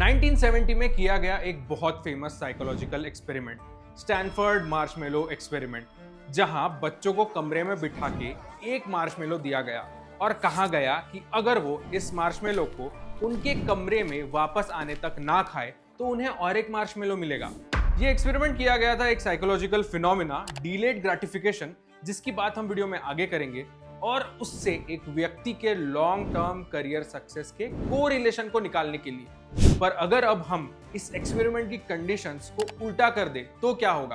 1970 में किया गया एक बहुत famous psychological experiment, Stanford marshmallow experiment, जहां बच्चों को कमरे में बिठा के एक मार्शमेलो दिया गया और कहा गया कि अगर वो इस मार्शमेलो को उनके कमरे में वापस आने तक ना खाए तो उन्हें और एक मार्शमेलो मिलेगा। ये एक्सपेरिमेंट किया गया था एक साइकोलॉजिकल फिनोमिना, डिलेड ग्रेटिफिकेशन, जिसकी बात हम वीडियो में आगे करेंगे, और उससे एक व्यक्ति के लॉन्ग टर्म करियर सक्सेस के कोरिलेशन को निकालने के लिए। पर अगर अब हम इस एक्सपेरिमेंट की कंडीशंस को उल्टा कर दे तो क्या होगा?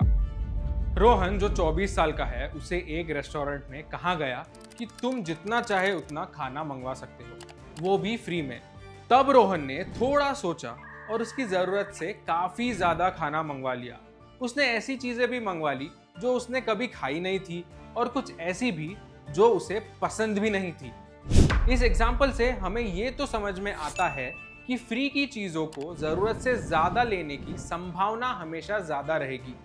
रोहन, जो 24 साल का है, उसे एक रेस्टोरेंट में कहा गया कि तुम जितना चाहे उतना खाना मंगवा सकते हो, वो भी फ्री में। तब रोहन ने थोड़ा सोचा और उसकी जरूरत से काफी ज्यादा खाना मंगवा लिया। उसने ऐसी चीजें भी मंगवा ली जो उसने कभी खाई नहीं थी और कुछ ऐसी भी जो उसे पसंद भी नहीं थी। इस एग्जाम्पल से हमें ये तो समझ में आता है कि फ्री की चीजों को जरूरत से ज्यादा लेने की संभावना हमेशा ज्यादा रहेगी।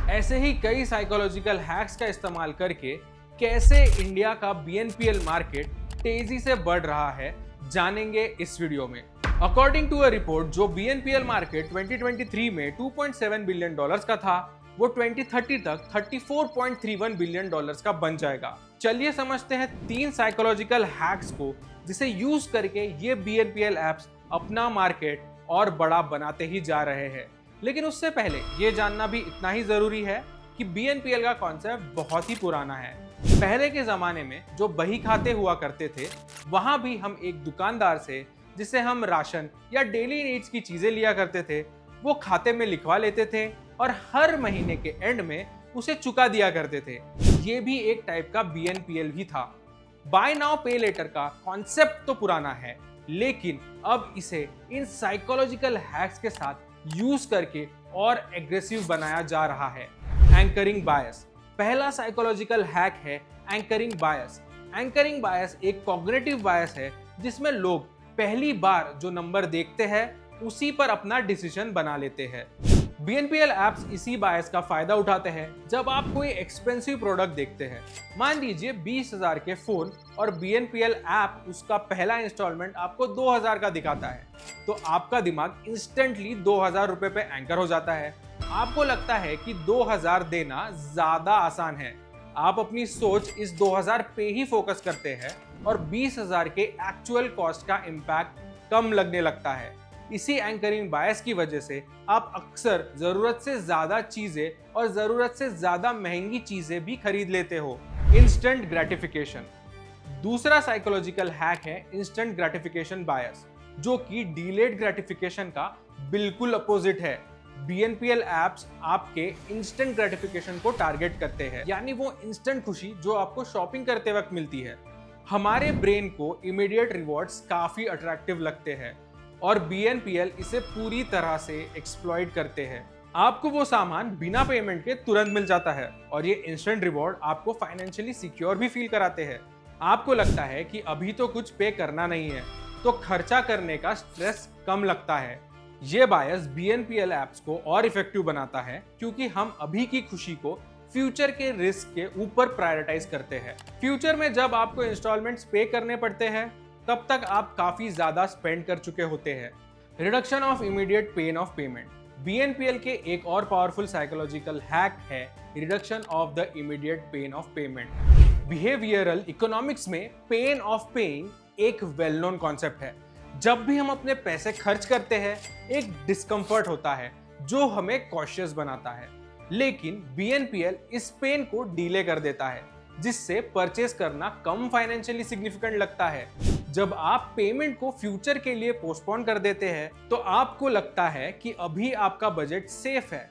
ऐसे ही कई साइकोलॉजिकल हैक्स का इस्तेमाल करके कैसे इंडिया का बीएनपीएल मार्केट तेजी से बढ़ रहा है, जानेंगे इस वीडियो में। अकॉर्डिंग टू अ रिपोर्ट, जो बीएनपीएल मार्केट 2023 में $2.7 बिलियन का था, वो 2030 तक $34.31 बिलियन का बन जाएगा। चलिए समझते हैं 3 साइकोलॉजिकल हैक्स को जिसे यूज करके ये बीएनपीएल एप्स अपना मार्केट और बड़ा बनाते ही जा रहे हैं। लेकिन उससे पहले ये जानना भी इतना ही जरूरी है कि बीएनपीएल का कॉन्सेप्ट बहुत ही पुराना है। पहले के जमाने में जो बही खाते हुआ करते थे, वहां भी हम एक दुकानदार से, जिसे हम राशन या डेली नीड्स की चीजें लिया करते थे, वो खाते में लिखवा लेते थे और हर महीने के एंड में उसे चुका दिया करते थे। ये भी एक टाइप का बीएनपीएल ही था। बाय नाउ पे लेटर का कॉन्सेप्ट तो पुराना है, लेकिन अब इसे इन साइकोलॉजिकल हैक्स के साथ यूज करके और एग्रेसिव बनाया जा रहा है। एंकरिंग बायस पहला साइकोलॉजिकल हैक है। एंकरिंग बायस। एंकरिंग बायस एक कॉग्निटिव बायस है जिसमें लोग पहली बार जो नंबर देखते हैं उसी पर अपना डिसीजन बना लेते हैं। बीएनपीएल एप्स इसी बायस का फायदा उठाते हैं। जब आप कोई एक्सपेंसिव प्रोडक्ट देखते हैं, मान लीजिए 20,000 के फोन, और बीएनपीएल ऐप उसका पहला इंस्टॉलमेंट आपको 2,000 का दिखाता है, तो आपका दिमाग इंस्टेंटली 2,000 रुपए पे एंकर हो जाता है। आपको लगता है कि 2,000 देना ज्यादा आसान है। आप अपनी सोच इस 2,000 पे ही फोकस करते हैं और 20,000 के एक्चुअल कॉस्ट का इम्पैक्ट कम लगने लगता है। इसी एंकरिंग बायस की वजह से आप अक्सर जरूरत से ज्यादा चीजें और जरूरत से ज्यादा महंगी चीजें भी खरीद लेते हो। इंस्टेंट ग्रेटिफिकेशन दूसरा साइकोलॉजिकल हैक है। इंस्टेंट ग्रेटिफिकेशन बायस, जो कि डिलेड ग्रेटिफिकेशन का बिल्कुल अपोजिट है। बीएनपीएल एप्स आपके इंस्टेंट ग्रेटिफिकेशन को टारगेट करते हैं, यानी वो इंस्टेंट खुशी जो आपको शॉपिंग करते वक्त मिलती है। हमारे ब्रेन को इमीडिएट रिवॉर्ड्स काफी अट्रैक्टिव लगते हैं और बीएनपीएल इसे पूरी तरह से एक्सप्लॉइट करते हैं। आपको वो सामान बिना पेमेंट के तुरंत मिल जाता है और ये इंस्टेंट रिवॉर्ड आपको फाइनेंशियली सिक्योर भी फील कराते हैं। आपको लगता है कि अभी तो कुछ पे करना नहीं है, तो खर्चा करने का स्ट्रेस कम लगता है। ये बायस बीएनपीएल एप्स को और इफेक्टिव बनाता है क्योंकि हम अभी की खुशी को फ्यूचर के रिस्क के ऊपर प्रायोरिटाइज करते हैं। फ्यूचर में जब आपको इंस्टॉलमेंट्स पे करने पड़ते हैं, तब तक आप काफी ज्यादा स्पेंड कर चुके होते हैं। Reduction of immediate pain of payment BNPL के एक और पावरफुल साइकोलॉजिकल हैक है। Reduction of the immediate pain of payment. Behavioural economics में पेन ऑफ पेइंग एक वेल नोन कॉन्सेप्ट है। जब भी हम अपने पैसे खर्च करते हैं, एक डिस्कंफर्ट होता है जो हमें कॉशियस बनाता है, लेकिन बीएनपीएल इस पेन को डीले कर देता है, जिससे परचेस करना कम फाइनेंशियली सिग्निफिकेंट लगता है। जब आप पेमेंट को फ्यूचर के लिए पोस्टपोन कर देते हैं, तो आपको लगता है कि अभी आपका बजट सेफ है।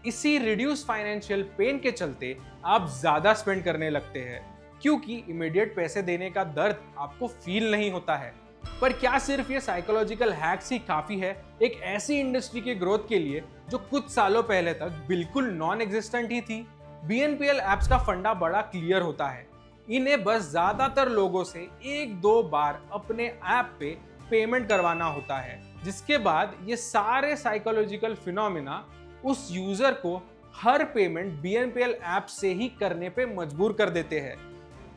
इसी रिड्यूस फाइनेंशियल पेन के चलते आप ज्यादा स्पेंड करने लगते हैं, क्योंकि इमीडिएट पैसे देने का दर्द आपको फील नहीं होता है। पर क्या सिर्फ ये साइकोलॉजिकल हैक्स ही काफी है एक ऐसी इंडस्ट्री के ग्रोथ के लिए जो कुछ सालों पहले तक बिल्कुल नॉन एग्जिस्टेंट ही थी? बीएनपीएल एप्स का फंडा बड़ा क्लियर होता है। इन्हें बस ज्यादातर लोगों से 1-2 बार अपने ऐप पे पेमेंट करवाना होता है, जिसके बाद ये सारे साइकोलॉजिकल फिनोमिना उस यूजर को हर पेमेंट बीएनपीएल ऐप से ही करने पे मजबूर कर देते हैं।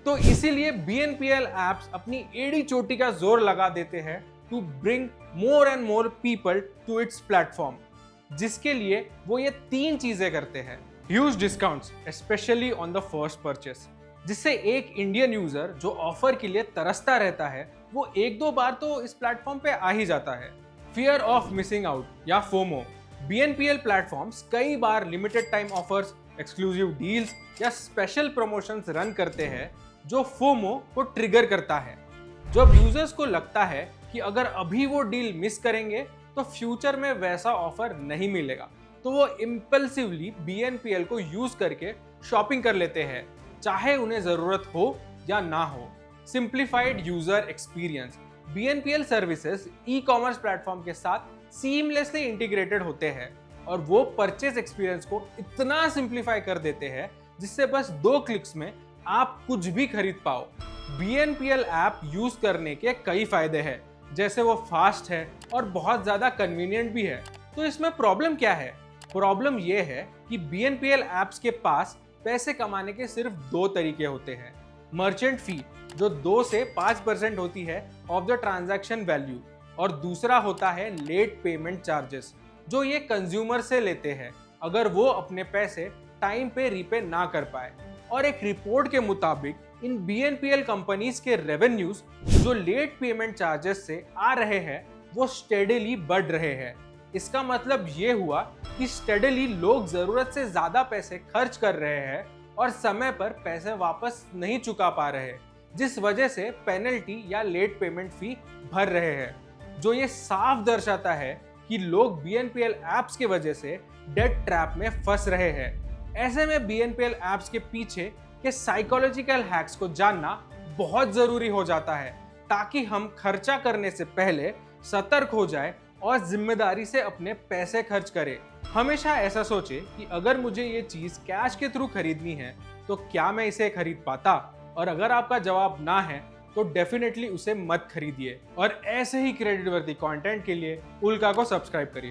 तो इसीलिए बीएनपीएल एप्स अपनी एड़ी चोटी का जोर लगा देते हैं to bring more and more people to its platform, जिसके लिए वो ये 3 चीजें करते हैं। Huge discounts specially on the first purchase, जिससे एक इंडियन यूजर जो ऑफर के लिए तरसता रहता है वो 1-2 बार तो इस प्लेटफॉर्म पे आ ही जाता है। फियर ऑफ मिसिंग आउट या फोमो, BNPL प्लेटफॉर्म्स कई बार limited time offers, exclusive deals या स्पेशल प्रमोशंस रन करते हैं जो फोमो को ट्रिगर करता है। जब यूजर्स को लगता है कि अगर अभी वो डील मिस करेंगे तो फ्यूचर में वैसा ऑफर नहीं मिलेगा, तो वो इम्पल्सिवली BNPL को यूज करके शॉपिंग कर लेते हैं, चाहे उन्हें जरूरत हो या ना हो। Simplified user experience, BNPL services ecommerce platform के साथ सीमलेसली इंटीग्रेटेड होते हैं और वो परचेज एक्सपीरियंस को इतना सिंप्लीफाई कर देते हैं जिससे बस 2 क्लिक्स में आप कुछ भी खरीद पाओ। BNPL ऐप यूज करने के कई फायदे हैं, जैसे वो फास्ट है और बहुत ज्यादा कन्वीनियंट भी है। तो इसमें प्रॉब्लम क्या है? प्रॉब्लम ये है कि BNPL ऐप्स के पास पैसे कमाने के सिर्फ 2 तरीके होते हैं। मर्चेंट फी जो 2 से 5% होती है ऑफ द ट्रांजैक्शन वैल्यू, और दूसरा होता है लेट पेमेंट चार्जेस जो ये कंज्यूमर से लेते हैं अगर वो अपने पैसे टाइम पे रीपे ना कर पाए। और एक रिपोर्ट के मुताबिक इन BNPL कंपनीज के रेवेन्यूज जो लेट पेमेंट चार्जेस से आ रहे हैं वो स्टेडिली बढ़ रहे हैं। इसका मतलब ये हुआ कि स्टेडिली लोग जरूरत से ज्यादा पैसे खर्च कर रहे हैं और समय पर पैसे वापस नहीं चुका पा रहे, जिस वजह से पेनल्टी या लेट पेमेंट फी भर रहे हैं, जो ये साफ दर्शाता है कि लोग BNPL ऐप्स की वजह से डेट ट्रैप में फंस रहे हैं। ऐसे में BNPL ऐप्स के पीछे के साइकोलॉजिकल हैक्स को जानना बहुत जरूरी हो जाता है, ताकि हम खर्चा करने से पहले सतर्क हो जाए और जिम्मेदारी से अपने पैसे खर्च करें। हमेशा ऐसा सोचे कि अगर मुझे ये चीज कैश के थ्रू खरीदनी है तो क्या मैं इसे खरीद पाता, और अगर आपका जवाब ना है तो डेफिनेटली उसे मत खरीदिए। और ऐसे ही क्रेडिट वर्दी कंटेंट के लिए उल्का को सब्सक्राइब करिए।